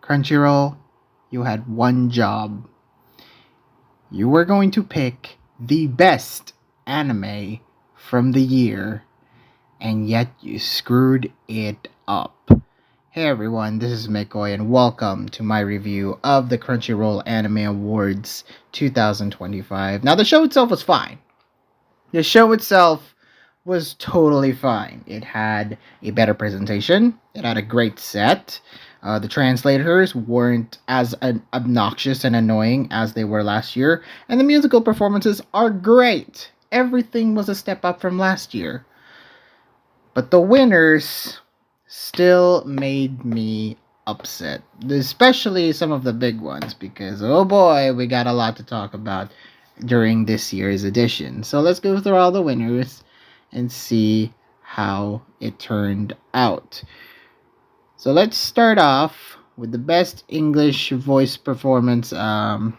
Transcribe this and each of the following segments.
Crunchyroll, you had one job. You were going to pick the best anime from the year, and yet you screwed it up. Hey everyone, this is McCoy, and welcome to my review of the Crunchyroll Anime Awards 2025. Now, the show itself was fine. The show itself was totally fine. It had a better presentation, it had a great set. The translators weren't as obnoxious and annoying as they were last year, and the musical performances are great. Everything was a step up from last year. But the winners still made me upset, especially some of the big ones, because oh boy, we got a lot to talk about during this year's edition. So let's go through all the winners and see how it turned out. So let's start off with the best English voice performance in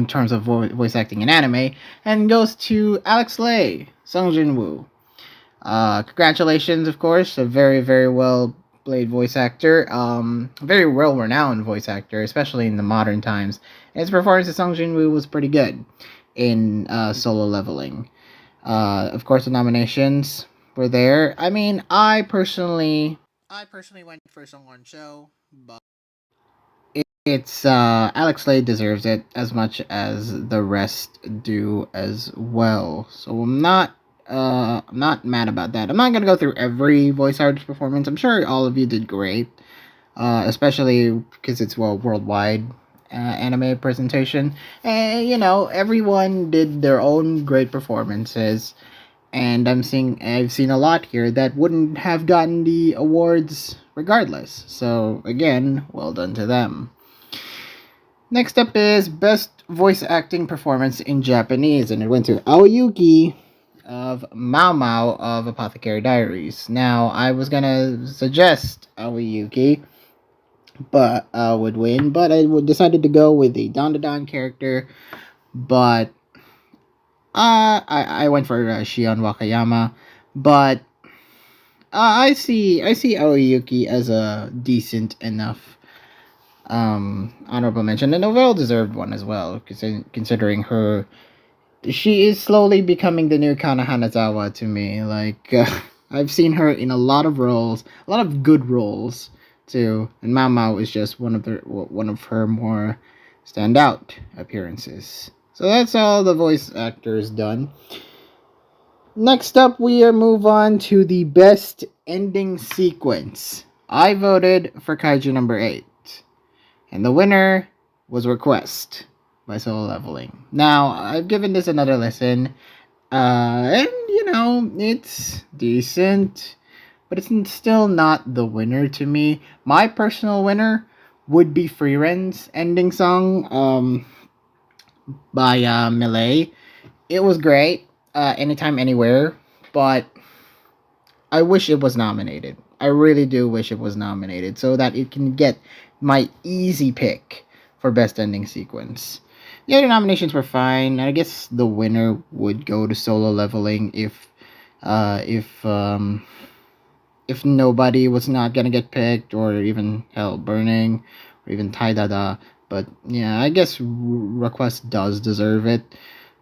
terms of voice acting in anime, and goes to Alex Lay, Sung Jin Woo. Congratulations, of course, a very, very well played voice actor, very well renowned voice actor, especially in the modern times. And his performance as Sung Jin Woo was pretty good in Solo Leveling. Of course, the nominations were there. I mean, I personally went for Song Won Cho, but it's Alex Lay deserves it as much as the rest do as well. So I'm not mad about that. I'm not gonna go through every voice artist performance. I'm sure all of you did great, especially because it's worldwide anime presentation, and everyone did their own great performances. And I've seen a lot here that wouldn't have gotten the awards regardless. So again, well done to them. Next up is best voice acting performance in Japanese, and it went to Aoyuki of Mao Mao of Apothecary Diaries. Now, I was gonna suggest Aoyuki, but would win, but decided to go with the Don character. But I went for Shion Wakayama, but I see Aoyuki as a decent enough honorable mention, and a well-deserved one as well, considering her. She is slowly becoming the new Kana Hanazawa to me. Like, I've seen her in a lot of roles, a lot of good roles too, and Mao Mao is just one of her more standout appearances. So that's all the voice actors done. Next up, we move on to the best ending sequence. I voted for Kaiju number 8, and the winner was Request by Solo Leveling. Now, I've given this another listen, and it's decent, but it's still not the winner to me. My personal winner would be Freeren's ending song, by Millet. It was great, anytime, anywhere, but I wish it was nominated. I really do wish it was nominated so that it can get my easy pick for best ending sequence. The other nominations were fine. I guess the winner would go to Solo Leveling if nobody was not gonna get picked, or even Hell Burning, or even Tai Dada. But yeah, I guess Request does deserve it,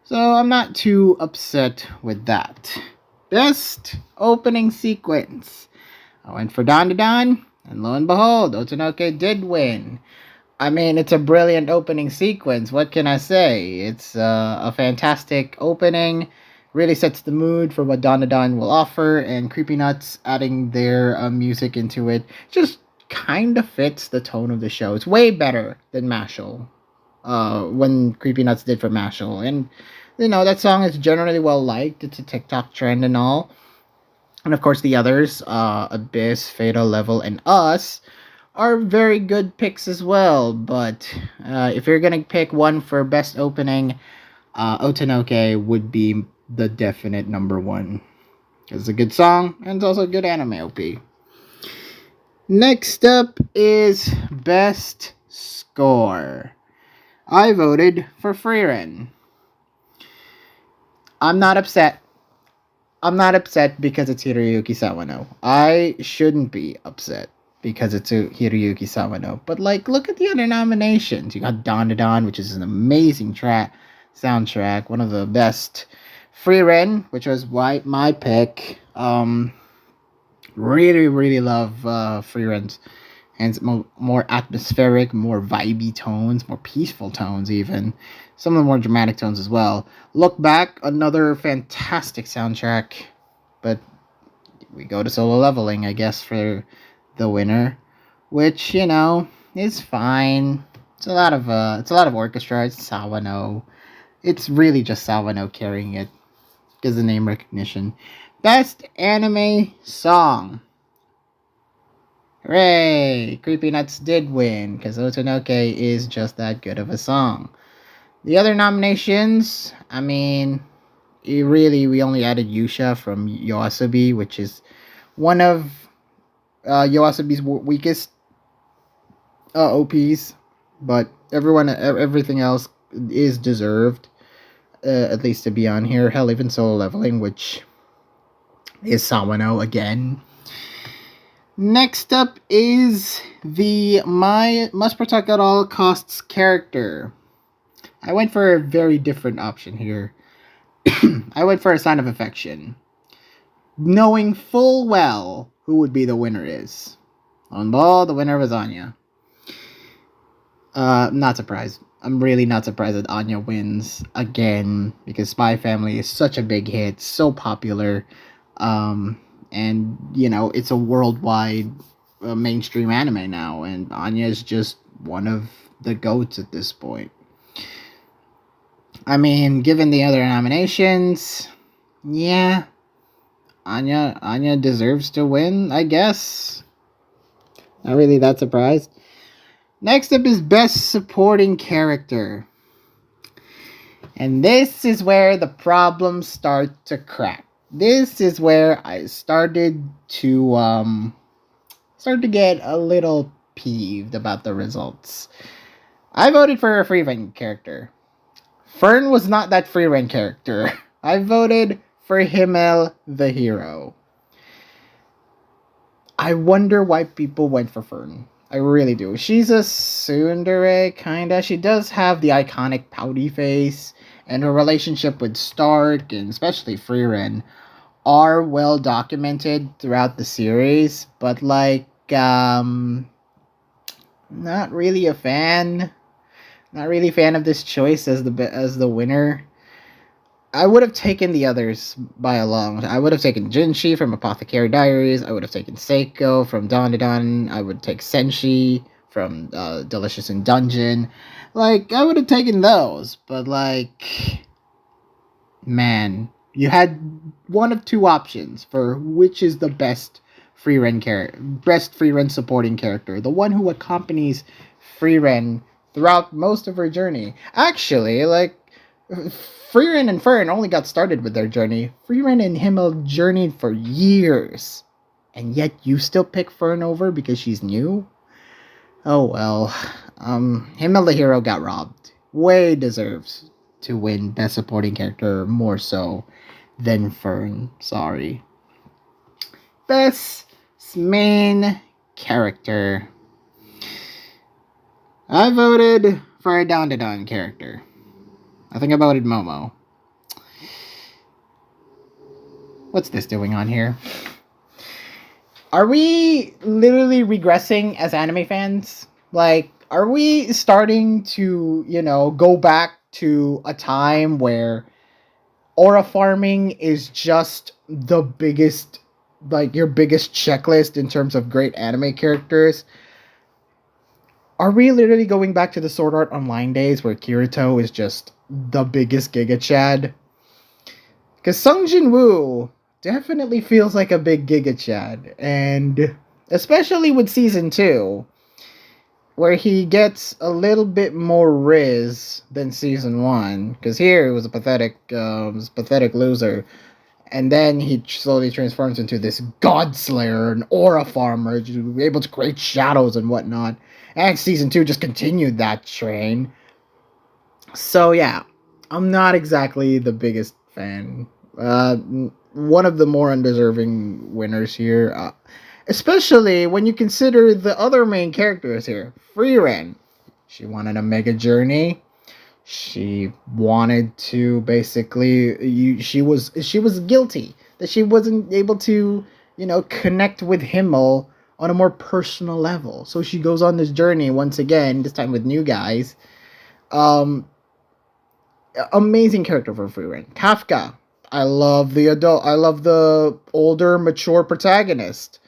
so I'm not too upset with that. Best opening sequence, I went for Don, and lo and behold, Otonoke did win. I mean, it's a brilliant opening sequence. What can I say? It's a fantastic opening. Really sets the mood for what Don will offer, and Creepy Nuts adding their music into it just kind of fits the tone of the show. It's way better than Mashal, when Creepy Nuts did for Mashal. And, that song is generally well liked. It's a TikTok trend and all. And of course, the others, Abyss, Fatal Level, and Us, are very good picks as well. But if you're gonna pick one for best opening, Otonoke would be the definite number one. It's a good song, and it's also a good anime OP. Next up is best score. I voted for Freeren. I'm not upset. I'm not upset because it's Hiroyuki Sawano. I shouldn't be upset. because it's a Hiroyuki Sawano. But like, look at the other nominations. You got Don to Don, which is an amazing track soundtrack, one of the best. Free Ren, which was my pick. Really love Free Ren's, and it's more atmospheric, more vibey tones, more peaceful tones, even some of the more dramatic tones as well. Look Back, another fantastic soundtrack, but we go to Solo Leveling, I guess, for the winner, which is fine. It's a lot of orchestra. It's Sawano. It's really just Sawano carrying it because the name recognition. Best anime song. Hooray! Creepy Nuts did win because Otonoke is just that good of a song. The other nominations, I mean, we only added Yusha from Yoasobi, which is one of Yoasobi's weakest OPs, but everything else is deserved, at least to be on here. Hell, even Solo Leveling, which is Sawano again. Next up is the My Must Protect at All Costs character. I went for a very different option here. I went for A Sign of Affection, knowing full well who would be the winner is. On ball, the winner was Anya. Not surprised. I'm really not surprised that Anya wins again, because Spy Family is such a big hit, so popular, and it's a worldwide mainstream anime now, and Anya is just one of the GOATs at this point. I mean, given the other nominations, yeah, Anya deserves to win, I guess. Not really that surprised. Next up is Best Supporting Character. And this is where the problems start to crack. This is where I started to get a little peeved about the results. I voted for a Free Ren character. Fern was not that Free Ren character. I voted for Himmel the hero. I wonder why people went for Fern. I really do. She's a tsundere, kinda. She does have the iconic pouty face, and her relationship with Stark, and especially Free Ren, are well documented throughout the series, but not really a fan. Not really a fan of this choice as the winner. I would have taken the others by a long. I would have taken Jinshi from Apothecary Diaries. I would have taken Seiko from Dawn to Dawn. I would take Senshi from Delicious in Dungeon. I would have taken those, but man, you had one of two options for which is the best Free Ren supporting character, the one who accompanies Free Ren throughout most of her journey. Actually, Free Ren and Fern only got started with their journey. Free Ren and Himmel journeyed for years, and yet you still pick Fern over because she's new? Oh well. Himmel the hero got robbed. Way deserves to win Best Supporting Character more so than Fern. Sorry. Best Main Character. I voted for a Dawn to Dawn character. I think I voted Momo. What's this doing on here? Are we literally regressing as anime fans? Are we starting to, go back to a time where aura farming is just the biggest, your biggest checklist in terms of great anime characters? Are we literally going back to the Sword Art Online days where Kirito is just the biggest Giga Chad? Because Sung Jin Woo definitely feels like a big Giga Chad, and especially with Season 2, where he gets a little bit more Riz than Season 1, because here it was a pathetic loser, and then he slowly transforms into this God Slayer, an aura farmer, able to create shadows and whatnot. And Season 2 just continued that train. So yeah, I'm not exactly the biggest fan. One of the more undeserving winners here. Especially when you consider the other main characters here. Frieren. She wanted a mega journey. She wanted to basically she was guilty that she wasn't able to, connect with Himmel on a more personal level. So she goes on this journey once again, this time with new guys. Um Amazing character for Frieren. Kafka. I love the older, mature protagonist.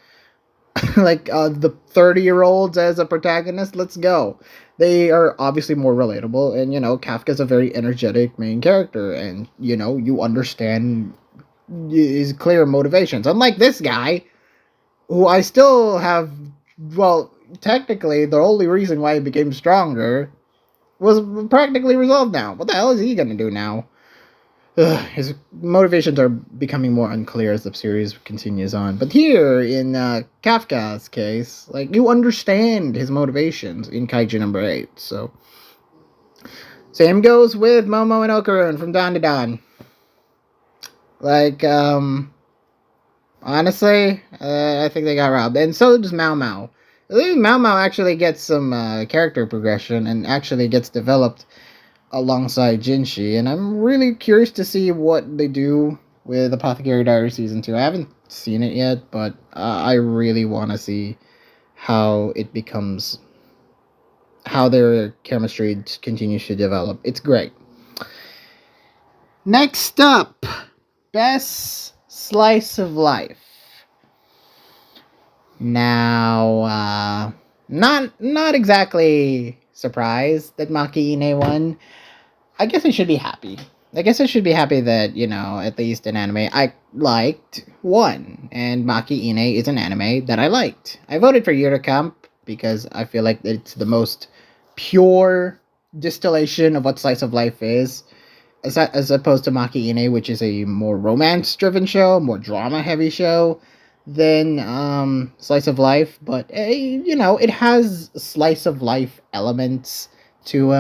Like the 30-year-olds as a protagonist. Let's go. They are obviously more relatable, and Kafka's a very energetic main character, and you understand his clear motivations. Unlike this guy, who I still have. Well, technically, the only reason why he became stronger was practically resolved now. What the hell is he gonna do now? His motivations are becoming more unclear as the series continues on. But here, in Kafka's case, like, you understand his motivations in Kaiju number 8. So, same goes with Momo and Okarun from Dawn to Dawn. Like, honestly, I think they got robbed. And so does Mao Mao. I think Mao Mao actually gets some character progression and actually gets developed alongside Jinshi, and I'm really curious to see what they do with Apothecary Diary Season 2. I haven't seen it yet, but I really want to see how their chemistry continues to develop. It's great. Next up, Best Slice of Life. Now, not exactly surprised that Maki Ine won. I guess I should be happy. I guess I should be happy that, at least an anime I liked won. And Maki Ine is an anime that I liked. I voted for Yuricamp because I feel like it's the most pure distillation of what Slice of Life is. As opposed to Maki Ine, which is a more romance-driven show, more drama-heavy show than Slice of Life. But, it has Slice of Life elements to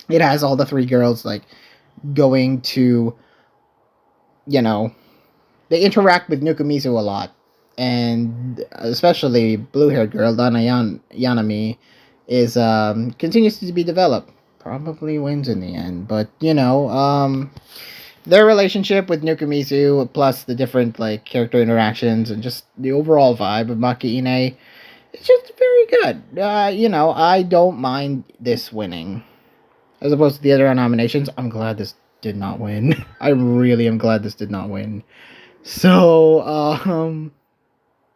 it has all the three girls, like, going to, they interact with Nukumizu a lot. And especially blue-haired girl, Yanami, is, continues to be developed. Probably wins in the end. But, their relationship with Nukumizu, plus the different, like, character interactions and just the overall vibe of Maki Ine, it's just very good. I don't mind this winning. As opposed to the other nominations, I'm glad this did not win. I really am glad this did not win. So,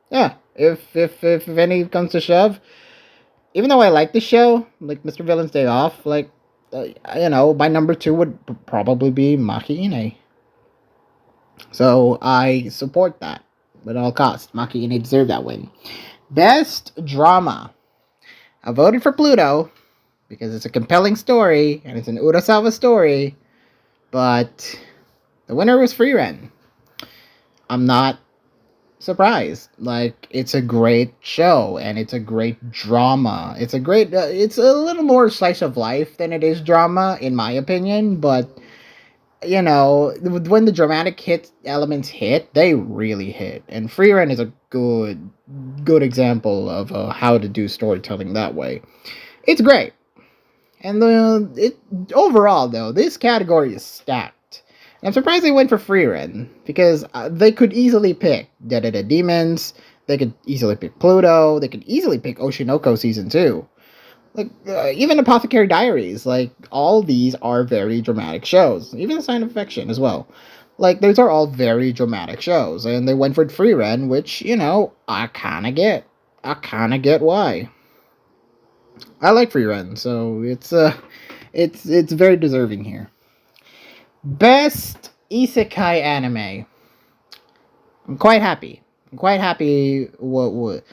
yeah. If any comes to shove, even though I like the show, like Mr. Villain's Day Off, like, my number 2 would probably be Maki Ine. So I support that at all costs. Maki Ine deserved that win. Best Drama. I voted for Pluto, because it's a compelling story, and it's an Urasawa story, but the winner was Frieren. I'm not surprised. Like, it's a great show, and it's a great drama. It's a little more slice of life than it is drama, in my opinion, but, when the dramatic elements hit, they really hit, and Frieren is a good example of how to do storytelling that way. It's great. And overall, though, this category is stacked. And I'm surprised they went for Frieren, because they could easily pick Dead Demons, they could easily pick Pluto, they could easily pick Oshinoko Season 2. Like, even Apothecary Diaries, like, all these are very dramatic shows. Even The Sign of Affection as well. Like, those are all very dramatic shows, and they went for Frieren, which, I kinda get. I kinda get why. I like Frieren, so it's very deserving here. Best Isekai Anime. I'm quite happy. With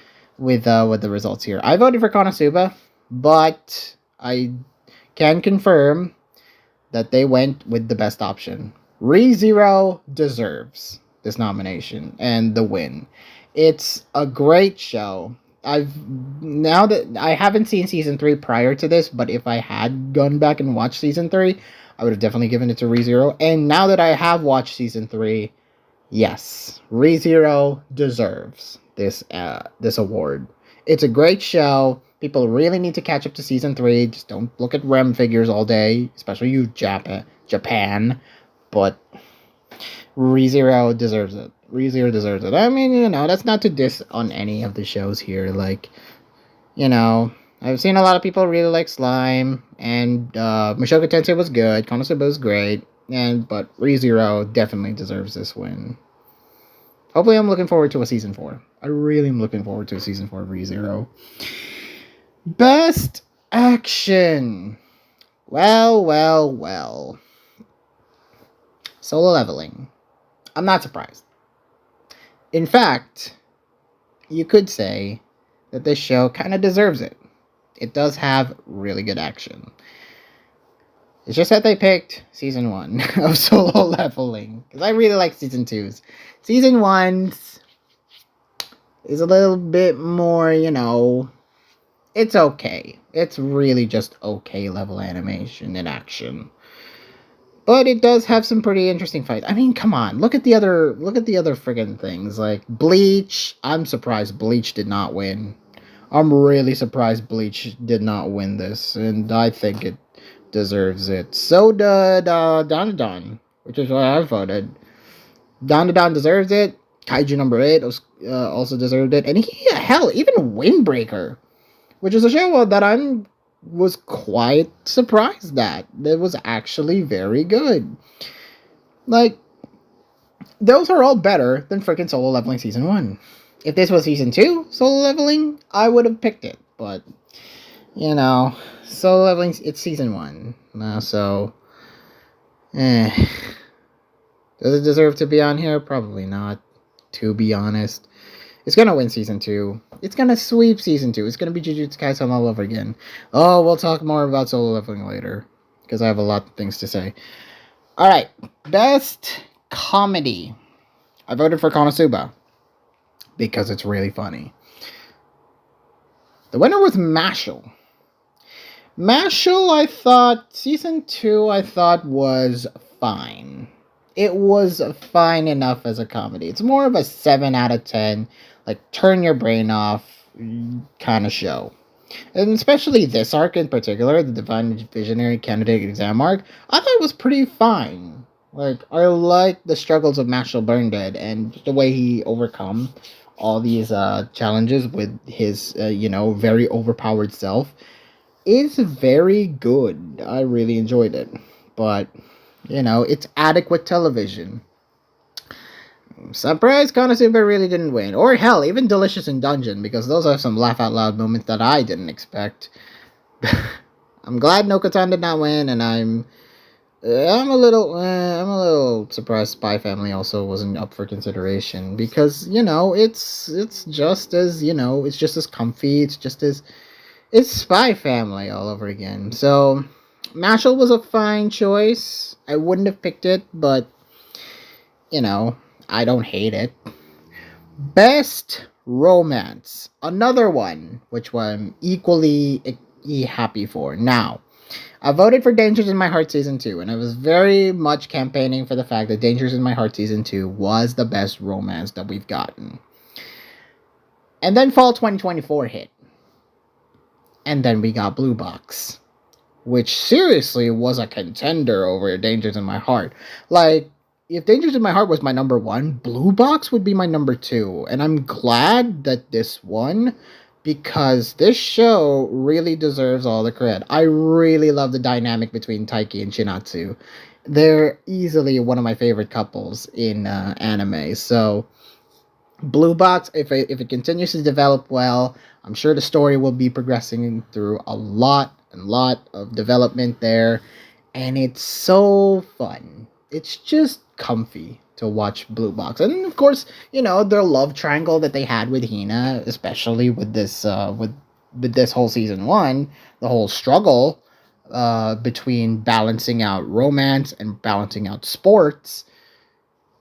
the results here. I voted for Konosuba, but I can confirm that they went with the best option. ReZero deserves this nomination and the win. It's a great show. Now that I haven't seen season 3 prior to this, but if I had gone back and watched season 3, I would have definitely given it to ReZero. And now that I have watched season 3, yes, ReZero deserves this award. It's a great show. People really need to catch up to season 3. Just don't look at REM figures all day, especially you Japan. But ReZero deserves it. ReZero deserves it. I mean, that's not to diss on any of the shows here. Like, I've seen a lot of people really like Slime, and Mushoku Tensei was good. Konosuba was great, but ReZero definitely deserves this win. Hopefully, I'm looking forward to a season 4. I really am looking forward to a season 4 of ReZero. Best action. Well. Solo Leveling. I'm not surprised. In fact, you could say that this show kind of deserves it. It does have really good action. It's just that they picked season 1 of Solo Leveling, because I really like season 2's. Season 1's is a little bit more, it's okay. It's really just okay level animation and action. But it does have some pretty interesting fights. I mean, come on. Look at the other friggin' things. Like Bleach. I'm surprised Bleach did not win. I'm really surprised Bleach did not win this. And I think it deserves it. So did Dandadan, which is why I voted. Dandadan deserves it. Kaiju number 8 also deserved it. And even Windbreaker, which is a show that I was quite surprised at. It was actually very good. Like, those are all better than freaking Solo Leveling Season 1. If this was Season 2, Solo Leveling, I would have picked it. But, Solo Leveling, it's Season 1. So, does it deserve to be on here? Probably not, to be honest. It's gonna win Season 2. It's gonna sweep Season 2. It's gonna be Jujutsu Kaisen all over again. Oh, we'll talk more about Solo Leveling later, because I have a lot of things to say. Alright, best comedy. I voted for Konosuba, because it's really funny. The winner was Mashle. Mashle, I thought, Season 2, was fine. It was fine enough as a comedy. It's more of a 7 out of 10, like, turn your brain off kind of show. And especially this arc in particular, the Divine Visionary Candidate Exam arc, I thought it was pretty fine. Like, I like the struggles of Mashle Burndead and the way he overcome all these challenges with his, very overpowered self. It's very good. I really enjoyed it. But, it's adequate television. Surprised Konosuba really didn't win. Or hell, even Delicious in Dungeon, because those are some laugh out loud moments that I didn't expect. I'm glad No-Katan did not win, and I'm a little surprised Spy Family also wasn't up for consideration, because it's just as comfy. It's Spy Family all over again. So Mashle was a fine choice. I wouldn't have picked it, but I don't hate it. Best romance. Another one, which I'm equally happy for. Now, I voted for Dangers in My Heart Season 2, and I was very much campaigning for the fact that Dangers in My Heart Season 2 was the best romance that we've gotten. And then Fall 2024 hit. And then we got Blue Box, which seriously was a contender over Dangers in My Heart. Like, if Dangers in My Heart was my number 1, Blue Box would be my number 2. And I'm glad that this won, because this show really deserves all the credit. I really love the dynamic between Taiki and Shinatsu. They're easily one of my favorite couples in anime. So, Blue Box, if it continues to develop well, I'm sure the story will be progressing through a lot of development there. And it's so fun. It's just comfy to watch Blue Box. And of course, their love triangle that they had with Hina, especially with this with this whole Season 1, the whole struggle between balancing out romance and balancing out sports.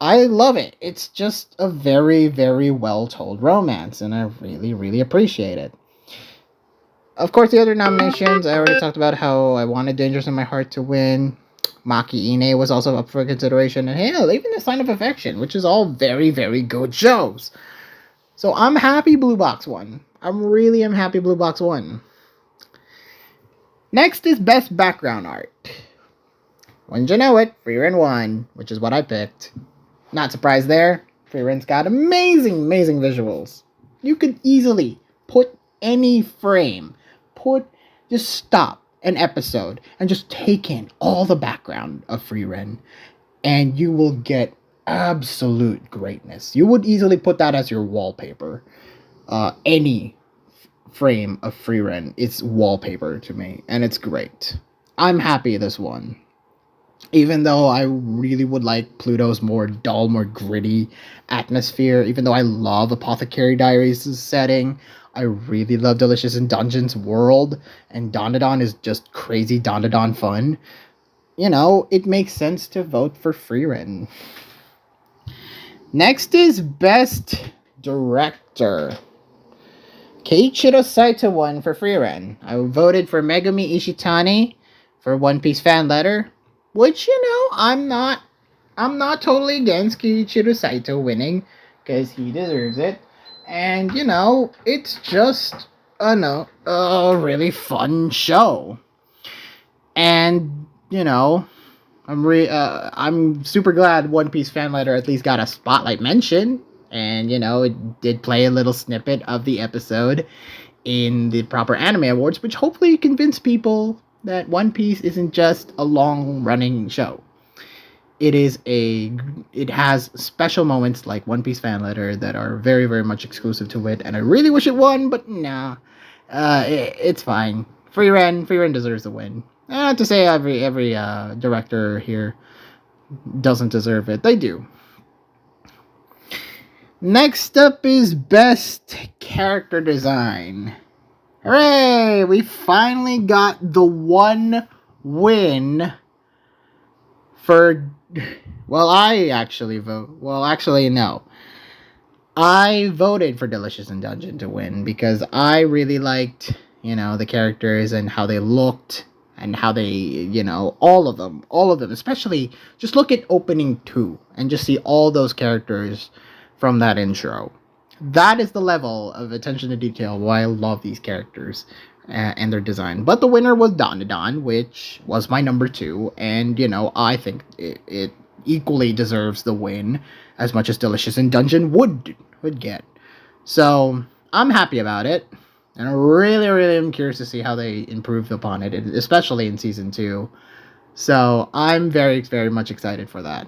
I love it. It's just a very, very well told romance, and I really, really appreciate it. Of course, the other nominations, I already talked about how I wanted Dangerous in My Heart to win. Maki Ine was also up for consideration, and hell, even A Sign of Affection, which is all very, very good shows. So I'm happy Blue Box won. I'm happy Blue Box won. Next is Best Background Art. Wouldn't you know it, Frieren won, which is what I picked. Not surprised there. Frieren's got amazing visuals. You could easily put any frame, just stop an episode and just take in all the background of Frieren, and you will get absolute greatness. You would easily put that as your wallpaper. Any frame of Frieren is wallpaper to me, and it's great. I'm happy this one. Even though I really would like Pluto's more dull, more gritty atmosphere, even though I love Apothecary Diaries' setting, I really love Delicious in Dungeon's world, and Dandadan is just crazy Dandadan fun. You know, it makes sense to vote for Frieren. Next is Best Director. Keiichiro Saito won for Frieren. I voted for Megumi Ishitani for One Piece fan letter, which, you know, I'm not totally against Keiichiro Saito winning, because he deserves it. And, you know, it's just a really fun show. And, you know, I'm super glad One Piece fan letter at least got a spotlight mention. And, you know, it did play a little snippet of the episode in the proper anime awards, which hopefully convinced people that One Piece isn't just a long-running show. It has special moments like One Piece fan letter that are very, very much exclusive to it, and I really wish it won, but nah. It's fine. Frieren deserves the win. Not to say every director here doesn't deserve it. They do. Next up is Best Character Design. Hooray! We finally got the one win for... Well, I actually vote... Well, actually, no. I voted for Delicious in Dungeon to win because I really liked, you know, the characters and how they looked and how they, you know, all of them, especially just look at opening 2 and just see all those characters from that intro. That is the level of attention to detail why I love these characters and their design. But the winner was Dandadan, which was my number 2, and, you know, I think it equally deserves the win as much as Delicious in Dungeon would get. So I'm happy about it, and I really am curious to see how they improve upon it, especially in season 2. So I'm very much excited for that.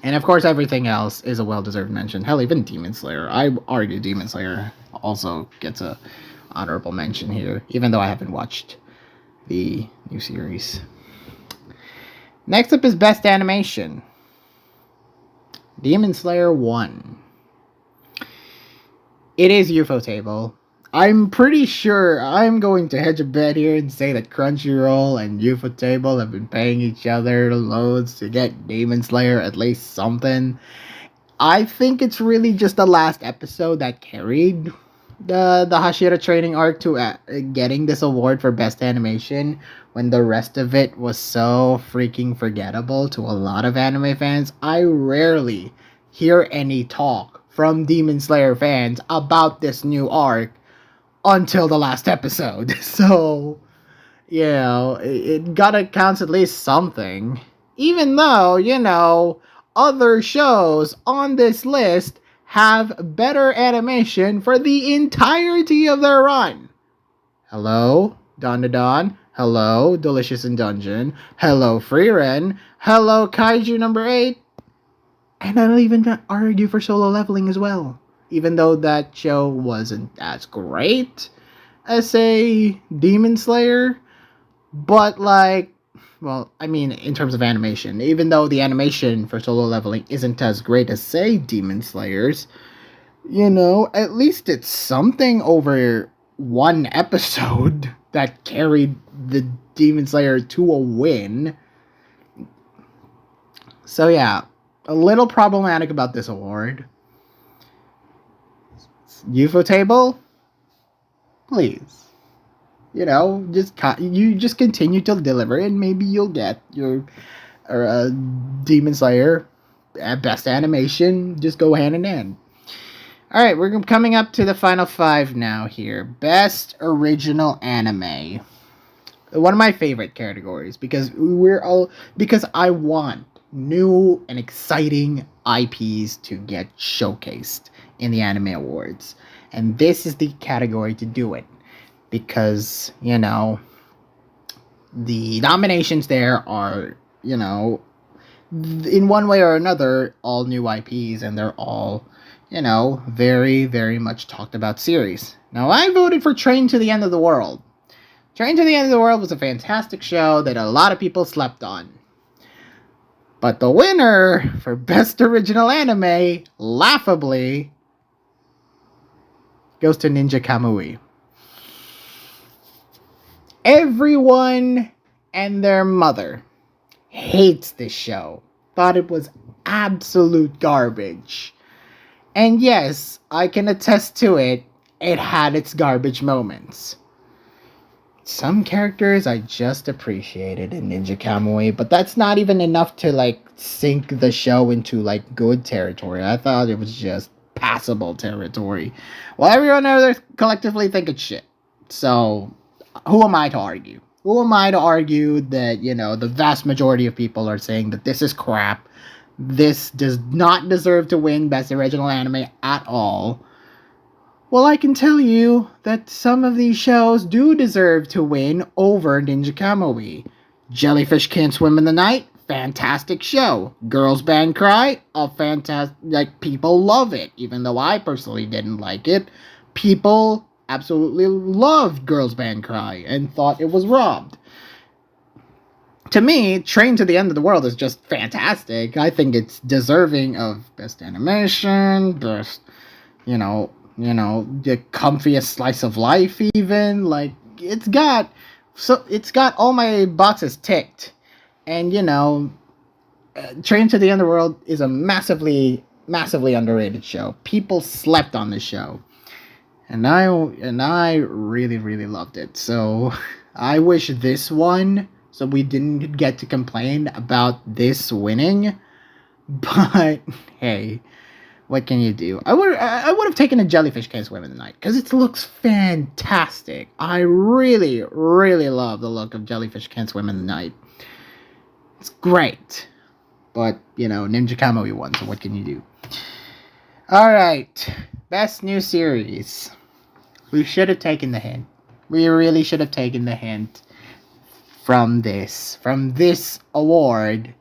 And of course, everything else is a well-deserved mention. Hell, even Demon Slayer. I argue Demon Slayer also gets a honorable mention here, even though I haven't watched the new series. Next up is Best Animation. Demon Slayer 1. It is Ufotable. I'm pretty sure I'm going to hedge a bet here and say that Crunchyroll and Ufotable have been paying each other loads to get Demon Slayer at least something. I think it's really just the last episode that carried the Hashira training arc to getting this award for Best Animation, when the rest of it was so freaking forgettable to a lot of anime fans. I rarely hear any talk from Demon Slayer fans about this new arc until the last episode. So, you know, it gotta count at least something. Even though, you know, other shows on this list have better animation for the entirety of their run. Hello, Dandadan. Hello, Delicious in Dungeon. Hello, Frieren. Hello, Kaiju number 8. And I'll even argue for Solo Leveling as well. Even though that show wasn't as great as, say, Demon Slayer. But, like, well, I mean, in terms of animation. Even though the animation for Solo Leveling isn't as great as, say, Demon Slayer's, you know, at least it's something over one episode that carried the Demon Slayer to a win. So, yeah, a little problematic about this award. Ufotable, please, you know, just continue to deliver, and maybe you'll get your Demon Slayer Best Animation. Just go hand in hand. All right, we're coming up to the final 5 now here. Best original anime. One of my favorite categories because I want new and exciting IPs to get showcased in the anime awards. And this is the category to do it because, the nominations there are, in one way or another, all new IPs, and they're all, very, very much talked about series. Now, I voted for Train to the End of the World. Train to the End of the World was a fantastic show that a lot of people slept on. But the winner for Best Original Anime, laughably, goes to Ninja Kamui. Everyone and their mother hates this show. Thought it was absolute garbage. And yes, I can attest to it. It had its garbage moments. Some characters I just appreciated in Ninja Kamui, but that's not even enough to sink the show into good territory. I thought it was just passable territory. While everyone else collectively think it's shit. So, who am I to argue? Who am I to argue that, the vast majority of people are saying that this is crap. This does not deserve to win Best Original Anime at all. Well, I can tell you that some of these shows do deserve to win over Ninja Kamui. Jellyfish Can't Swim in the Night, fantastic show. Girls Band Cry, a fantastic, people love it. Even though I personally didn't like it, people absolutely loved Girls Band Cry and thought it was robbed. To me, Train to the End of the World is just fantastic. I think it's deserving of Best Animation, Best, the comfiest slice of life even. It's got all my boxes ticked. And, Train to the End of the World is a massively, massively underrated show. People slept on this show. And I really, really loved it. So I wish this won, so we didn't get to complain about this winning. But hey, what can you do? I would have taken a Jellyfish Can't Swim in the Night because it looks fantastic. I really, really love the look of Jellyfish Can't Swim in the Night. It's great. But, Ninja Kamui won, so what can you do? Alright. Best new series. We should have taken the hint. We really should have taken the hint from this award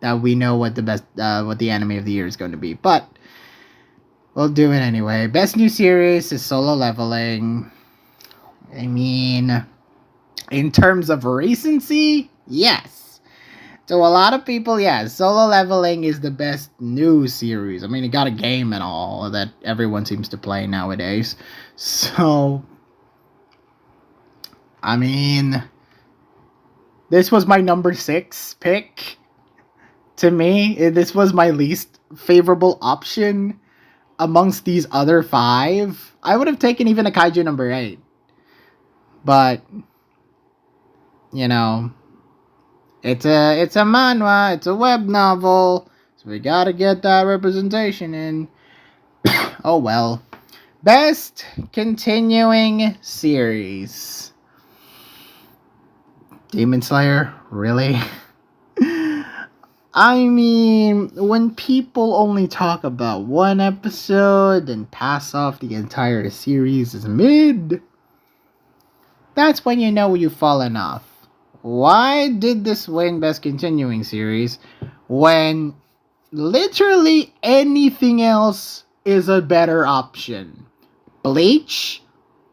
that we know what the anime of the year is going to be. But we'll do it anyway. Best new series is Solo Leveling. I mean, in terms of recency, yes. To a lot of people, yes, Solo Leveling is the best new series. I mean, it got a game and all that everyone seems to play nowadays. So, I mean, this was my number 6 pick. To me, this was my least favorable option amongst these other 5. I would have taken even a Kaiju number 8. But, it's a manhwa, it's a web novel, so we gotta get that representation in. Oh well. Best continuing series. Demon Slayer? Really? I mean, when people only talk about one episode and pass off the entire series as mid, that's when you know you've fallen off. Why did this win Best Continuing Series when literally anything else is a better option? Bleach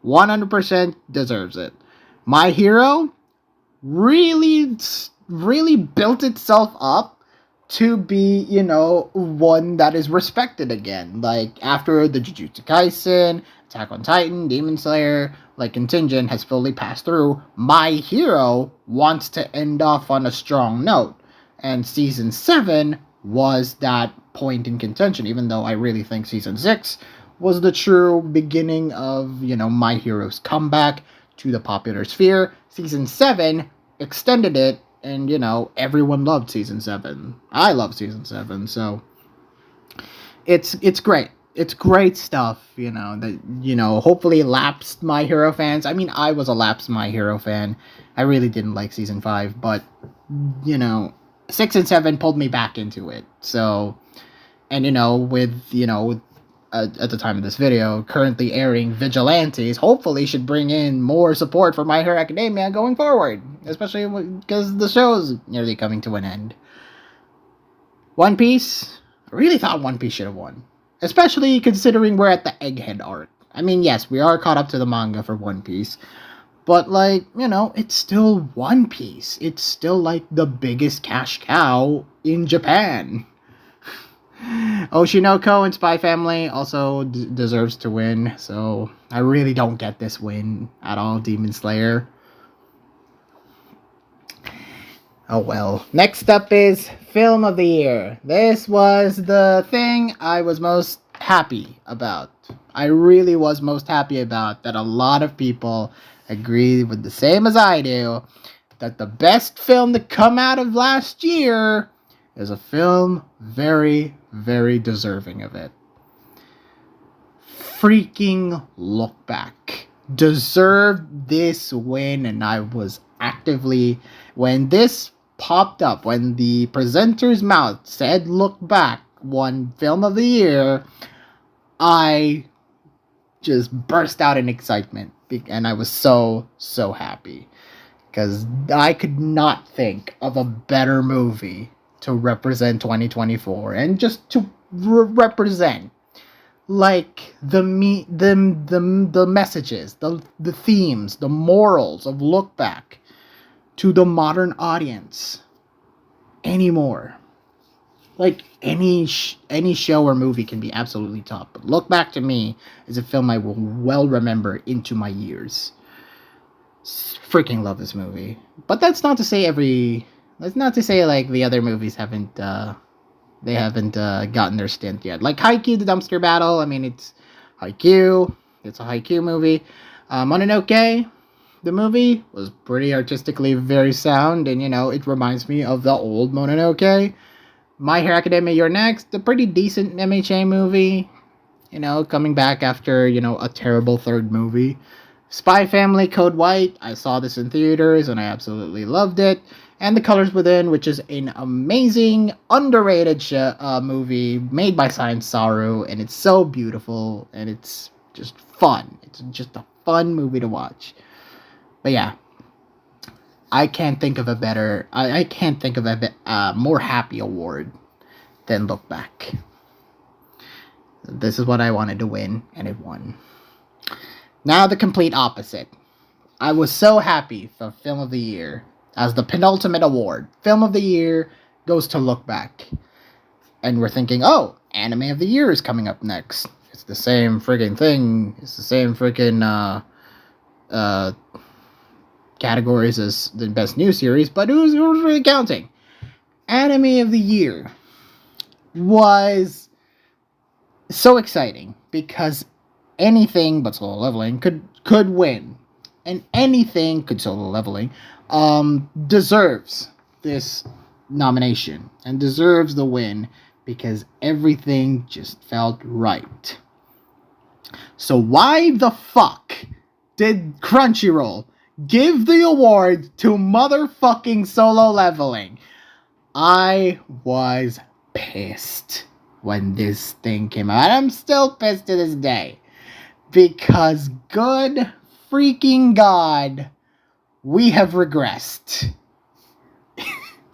100% deserves it. My Hero really, really built itself up to be, one that is respected again. After the Jujutsu Kaisen, Attack on Titan, Demon Slayer, Contingent has fully passed through, My Hero wants to end off on a strong note. And Season 7 was that point in contention, even though I really think Season 6 was the true beginning of, My Hero's comeback to the popular sphere. Season 7 extended it, and, everyone loved Season 7. I love Season 7, so it's great. it's great stuff, that, hopefully lapsed My Hero fans. I mean, I was a lapsed My Hero fan. I really didn't like season 5, but, 6 and 7 pulled me back into it. So, and, at the time of this video, currently airing Vigilantes, hopefully should bring in more support for My Hero Academia going forward, especially because the show's nearly coming to an end. One Piece, I really thought One Piece should have won, especially considering we're at the Egghead arc. I mean, yes, we are caught up to the manga for One Piece, but, it's still One Piece. It's still, the biggest cash cow in Japan. Oshinoko and Spy Family also deserves to win, so I really don't get this win at all, Demon Slayer. Oh well. Next up is Film of the Year. This was the thing I was most happy about. I really was most happy about that a lot of people agree with the same as I do, that the best film to come out of last year is a film very, very deserving of it. Freaking Look Back deserved this win, and I was actively, when this popped up, when the presenter's mouth said Look Back won Film of the Year, I just burst out in excitement, and I was so happy, because I could not think of a better movie to represent 2024, and just to represent the messages, the themes, the morals of Look Back to the modern audience anymore. Any show or movie can be absolutely top, but Look Back to me is a film I will well remember into my years. Freaking love this movie. But that's not to say the other movies haven't gotten their stint yet. Like Haikyuu, the dumpster battle. I mean, it's Haikyuu. It's a Haikyuu movie. Mononoke, the movie, was pretty artistically very sound, and it reminds me of the old Mononoke. My Hero Academia, You're Next, a pretty decent MHA movie. Coming back after a terrible third movie. Spy Family, Code White. I saw this in theaters and I absolutely loved it. And The Colors Within, which is an amazing, underrated movie made by Science Saru, and it's so beautiful, and it's just fun. It's just a fun movie to watch. But yeah, I can't think of a more happy award than Look Back. This is what I wanted to win, and it won. Now the complete opposite. I was so happy for Film of the Year. As the penultimate award, Film of the Year goes to Look Back. And we're thinking, oh, Anime of the Year is coming up next. It's the same friggin' thing. It's the same friggin' categories as the Best New Series, but who's really counting? Anime of the Year was so exciting because anything but Solo Leveling could win. And anything could Solo Leveling deserves this nomination and deserves the win because everything just felt right. So why the fuck did Crunchyroll give the award to motherfucking Solo Leveling? I was pissed when this thing came out. I'm still pissed to this day. Because good freaking God, we have regressed.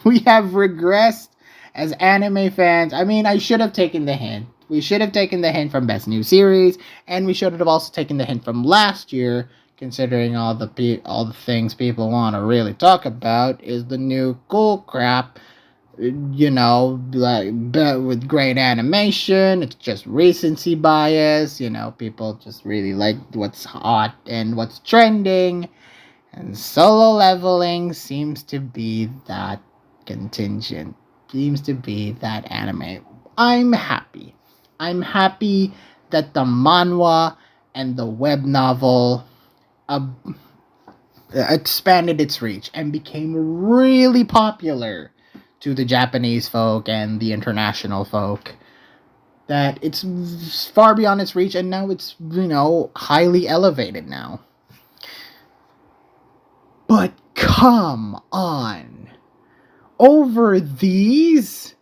We have regressed as anime fans. I mean, I should have taken the hint. We should have taken the hint from Best New Series, and we should have also taken the hint from last year, considering all the things people want to really talk about is the new cool crap. With great animation, it's just recency bias, people just really like what's hot and what's trending, and Solo Leveling seems to be that contingent, seems to be that anime. I'm happy that the manhwa and the web novel expanded its reach and became really popular to the Japanese folk and the international folk. that it's far beyond its reach, and now it's, highly elevated now. But come on. Over these?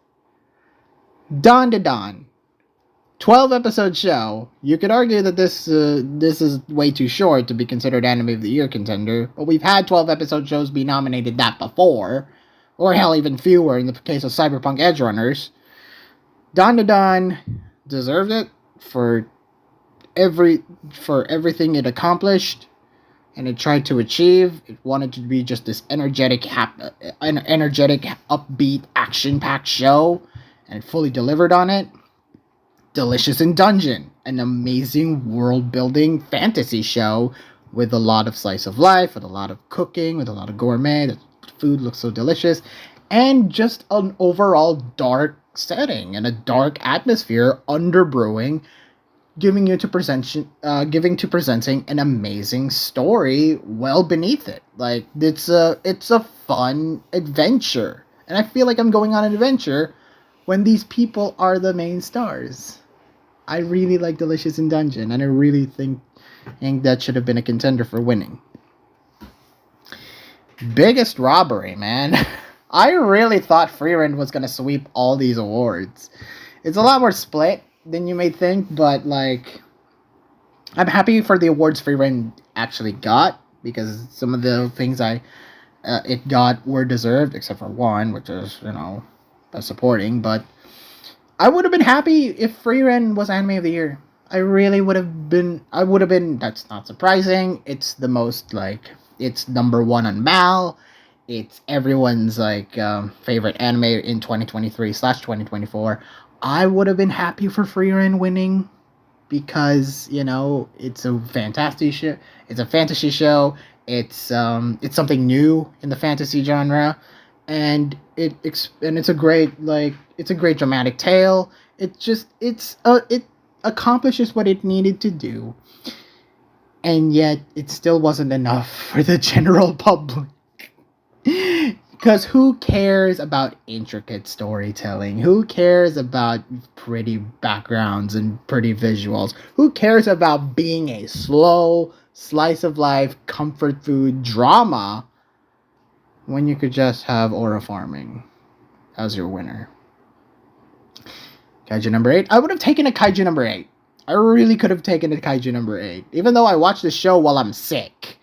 Dawn to Dawn. 12 episode show. You could argue that this is way too short to be considered Anime of the Year contender, but we've had 12 episode shows be nominated that before, or hell, even fewer in the case of Cyberpunk Edge Runners. Dawn to Dawn deserved it for everything it accomplished and it tried to achieve. It wanted to be just this energetic, upbeat, action-packed show, and it fully delivered on it. Delicious in Dungeon, an amazing world-building fantasy show with a lot of slice of life, with a lot of cooking, with a lot of gourmet. The food looks so delicious, and just an overall dark setting and a dark atmosphere underbrewing, giving to presenting an amazing story well beneath it. Like, it's a fun adventure, and I feel like I'm going on an adventure when these people are the main stars. I really like Delicious in Dungeon, and I really think that should have been a contender for winning. Biggest robbery, man. I really thought Frieren was going to sweep all these awards. It's a lot more split than you may think, but, like, I'm happy for the awards Frieren actually got, because some of the things it got were deserved, except for one, which is, supporting, but I would have been happy if Frieren was Anime of the Year. I really would have been. That's not surprising. It's the most, it's number one on Mal. It's everyone's, favorite anime in 2023/2024. I would have been happy for Frieren winning because, it's a fantastic show. It's a fantasy show. It's something new in the fantasy genre. And it's a great dramatic tale. It accomplishes what it needed to do, and yet it still wasn't enough for the general public. Because who cares about intricate storytelling? Who cares about pretty backgrounds and pretty visuals? Who cares about being a slow slice of life comfort food drama when you could just have aura farming as your winner? Kaiju number 8. I would have taken a Kaiju number 8. I really could have taken a Kaiju number 8. Even though I watched the show while I'm sick.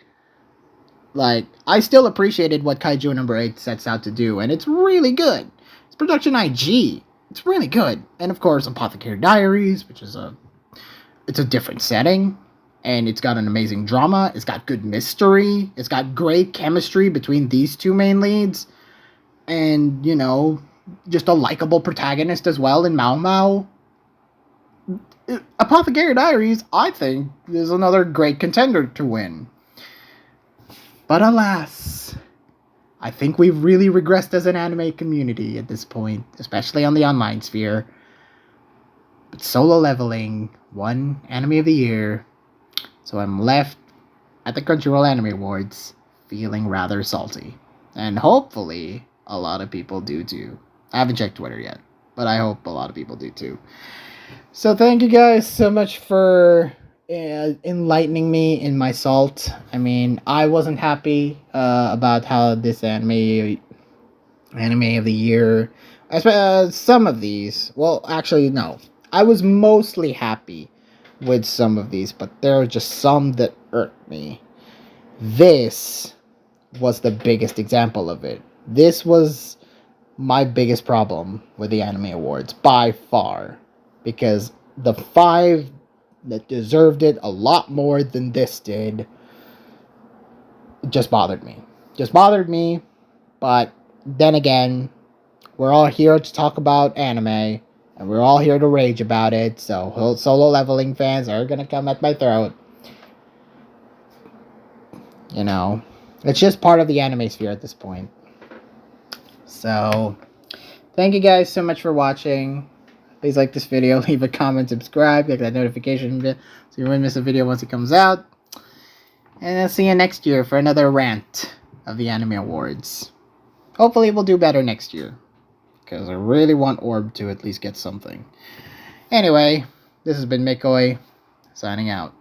I still appreciated what Kaiju number 8 sets out to do. And it's really good. It's production IG. It's really good. And of course, Apothecary Diaries, which is it's a different setting. And it's got an amazing drama. It's got good mystery. It's got great chemistry between these two main leads. And, just a likable protagonist as well in Mao Mao. Apothecary Diaries, I think, is another great contender to win. But alas, I think we've really regressed as an anime community at this point, especially on the online sphere. But Solo Leveling won Anime of the Year. So I'm left at the Crunchyroll Anime Awards feeling rather salty. And hopefully a lot of people do too. I haven't checked Twitter yet, but I hope a lot of people do too. So thank you guys so much for enlightening me in my salt. I mean, I wasn't happy about how this anime of the year, some of these, well, actually, no. I was mostly happy with some of these, but there are just some that irked me. This was the biggest example of it. This was my biggest problem with the Anime Awards, by far. Because the 5 that deserved it a lot more than this did just bothered me. But then again, we're all here to talk about anime, and we're all here to rage about it, so Solo Leveling fans are gonna come at my throat. It's just part of the anime sphere at this point. So, thank you guys so much for watching. Please like this video, leave a comment, subscribe, click that notification bell so you won't miss a video once it comes out. And I'll see you next year for another rant of the Anime Awards. Hopefully we'll do better next year, because I really want Orb to at least get something. Anyway, this has been Mikoi, signing out.